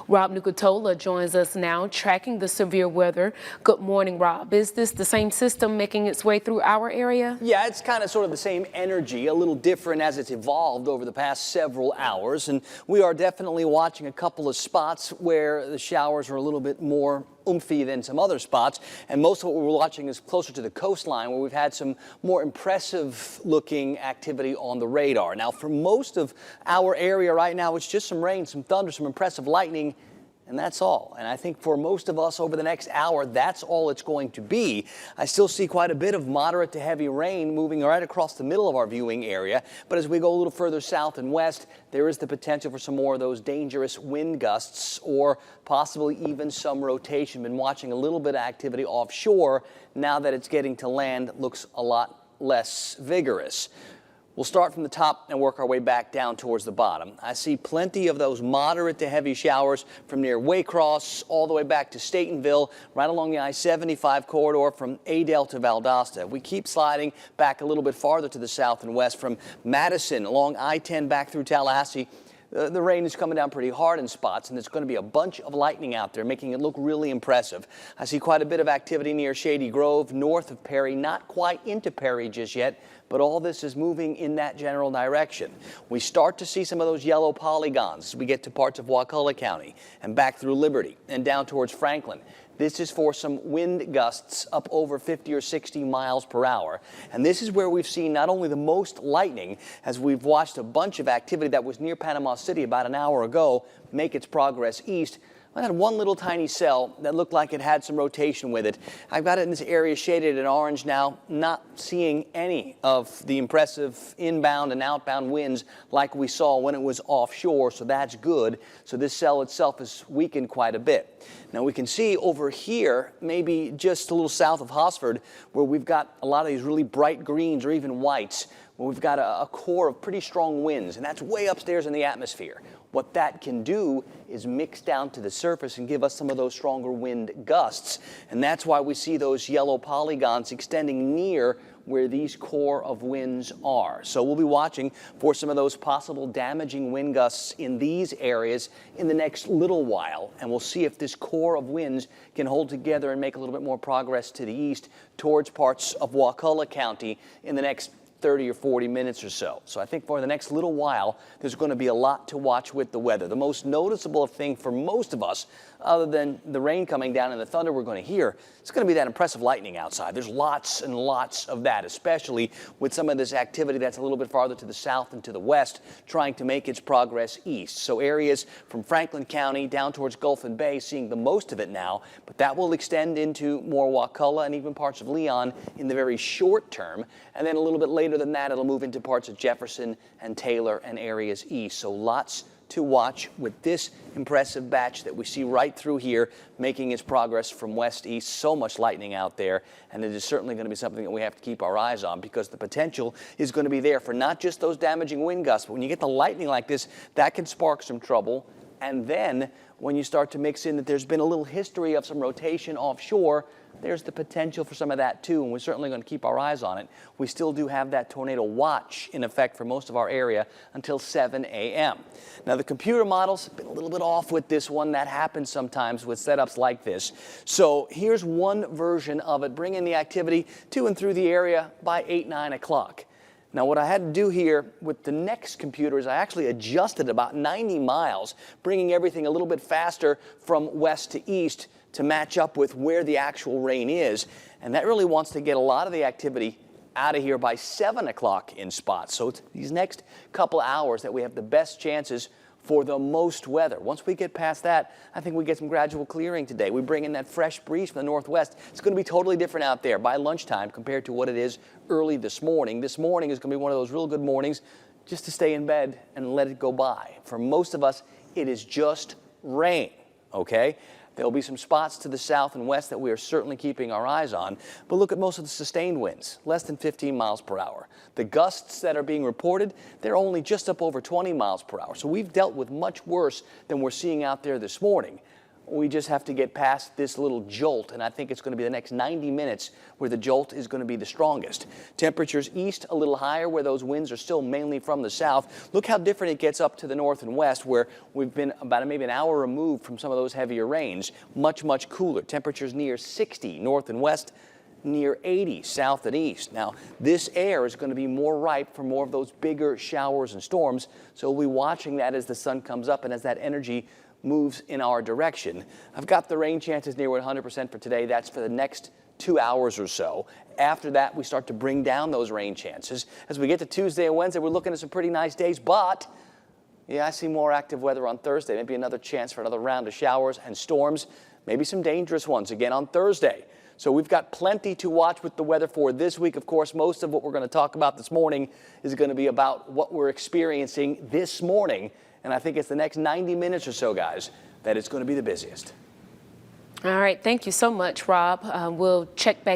Rob Nukutola joins us now, tracking the severe weather. Good morning, Rob. Is this the same system making its way through our area? Yeah, it's kind of sort of the same energy, a little different as it's evolved over the past several hours. And we are definitely watching a couple of spots where the showers are a little bit more oomphy than some other spots. And most of what we're watching is closer to the coastline, where we've had some more impressive looking activity on the radar. Now, for most of our area right now, it's just some rain, some thunder, some impressive lightning. And that's all. And I think for most of us over the next hour, that's all it's going to be. I still see quite a bit of moderate to heavy rain moving right across the middle of our viewing area. But as we go a little further south and west, there is the potential for some more of those dangerous wind gusts or possibly even some rotation. Been watching a little bit of activity offshore. Now that it's getting to land, looks a lot less vigorous. We'll start from the top and work our way back down towards the bottom. I see plenty of those moderate to heavy showers from near Waycross all the way back to Statenville, right along the I-75 corridor from Adel to Valdosta. We keep sliding back a little bit farther to the south and west from Madison along I-10 back through Tallahassee. The rain is coming down pretty hard in spots, and there's going to be a bunch of lightning out there, making it look really impressive. I see quite a bit of activity near Shady Grove, north of Perry, not quite into Perry just yet, but all this is moving in that general direction. We start to see some of those yellow polygons as we get to parts of Wakulla County and back through Liberty and down towards Franklin. This is for some wind gusts up over 50 or 60 miles per hour. And this is where we've seen not only the most lightning, as we've watched a bunch of activity that was near Panama City about an hour ago make its progress east. I had one little tiny cell that looked like it had some rotation with it. I've got it in this area shaded in orange now, not seeing any of the impressive inbound and outbound winds like we saw when it was offshore, so that's good. So this cell itself is weakened quite a bit. Now we can see over here, maybe just a little south of Hosford, where we've got a lot of these really bright greens or even whites, where we've got a core of pretty strong winds, and that's way upstairs in the atmosphere. What that can do is mix down to the surface and give us some of those stronger wind gusts. And that's why we see those yellow polygons extending near where these core of winds are. So we'll be watching for some of those possible damaging wind gusts in these areas in the next little while. And we'll see if this core of winds can hold together and make a little bit more progress to the east towards parts of Wakulla County in the next 30 or 40 minutes or so. So I think for the next little while, there's going to be a lot to watch with the weather. The most noticeable thing for most of us, other than the rain coming down and the thunder we're going to hear, it's going to be that impressive lightning outside. There's lots and lots of that, especially with some of this activity that's a little bit farther to the south and to the west, trying to make its progress east. So areas from Franklin County down towards Gulf and Bay seeing the most of it now, but that will extend into more Wakulla and even parts of Leon in the very short term. And then a little bit later than that, it'll move into parts of Jefferson and Taylor and areas east. So lots to watch with this impressive batch that we see right through here, making its progress from west east. So much lightning out there, and it is certainly going to be something that we have to keep our eyes on, because the potential is going to be there for not just those damaging wind gusts, but when you get the lightning like this, that can spark some trouble. And then when you start to mix in that there's been a little history of some rotation offshore, there's the potential for some of that too, and we're certainly going to keep our eyes on it. We still do have that tornado watch in effect for most of our area until 7 a.m. Now the computer models have been a little bit off with this one. That happens sometimes with setups like this. So here's one version of it, bringing the activity to and through the area by 8, 9 o'clock. Now what I had to do here with the next computer is I actually adjusted about 90 miles, bringing everything a little bit faster from west to east to match up with where the actual rain is. And that really wants to get a lot of the activity out of here by 7 o'clock in spots. So it's these next couple hours that we have the best chances for the most weather. Once we get past that, I think we get some gradual clearing today. We bring in that fresh breeze from the northwest. It's going to be totally different out there by lunchtime compared to what it is early this morning. This morning is going to be one of those real good mornings just to stay in bed and let it go by. For most of us, it is just rain, okay? There'll be some spots to the south and west that we are certainly keeping our eyes on. But look at most of the sustained winds, less than 15 miles per hour. The gusts that are being reported, they're only just up over 20 miles per hour. So we've dealt with much worse than we're seeing out there this morning. we just have to get past this little jolt, and I think it's going to be the next 90 minutes where the jolt is going to be the strongest. Temperatures east a little higher where those winds are still mainly from the south. Look how different it gets up to the north and west where we've been about maybe an hour removed from some of those heavier rains. Much, much cooler. Temperatures near 60 north and west, near 80 south and east. Now, this air is going to be more ripe for more of those bigger showers and storms, so we'll be watching that as the sun comes up and as that energy moves in our direction. I've got the rain chances near 100% for today. That's for the next 2 hours or so. After that, we start to bring down those rain chances. As we get to Tuesday and Wednesday, we're looking at some pretty nice days, but yeah, I see more active weather on Thursday. Maybe another chance for another round of showers and storms, maybe some dangerous ones again on Thursday. So we've got plenty to watch with the weather for this week. Of course, most of what we're going to talk about this morning is going to be about what we're experiencing this morning. And I think it's the next 90 minutes or so, guys, that it's going to be the busiest. All right. Thank you so much, Rob. We'll check back